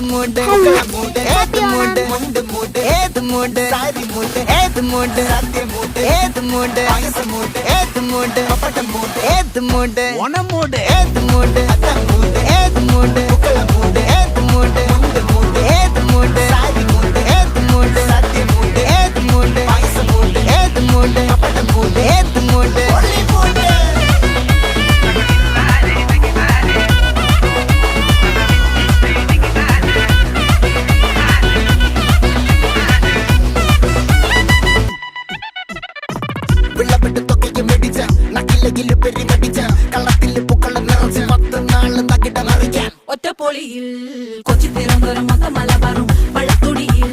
മൂട് ഏത് മൂട് ഏത് മൂട് സാരി മൂട് ഏത് മൂട് സത്യ മൂട് ഏത് മൂട് പായസ മൂട് ഏത് മൂട് പപ്പടം മൂട് ഏത് മൂട് ഓണം മൂട് ഏത് മൂട് അത്തം മൂട് ഏത് മൂട് പൂക്കള മൂട് ഏത് മൂട് മുണ്ട് മൂട് ഏത് മൂട് സാരി മൂട് ഏത് മൂട് സത്യ മൂട് ഏത് മൂട് പായസ മൂട് ഏത് മൂട് പപ്പടം മൂട് ഏത് മൂട് ഒറ്റപ്പൊളിയിൽ കൊച്ചി തിരുവനന്തപുരം മൊത്തം മലബാറും വള്ളത്തുടിയിൽ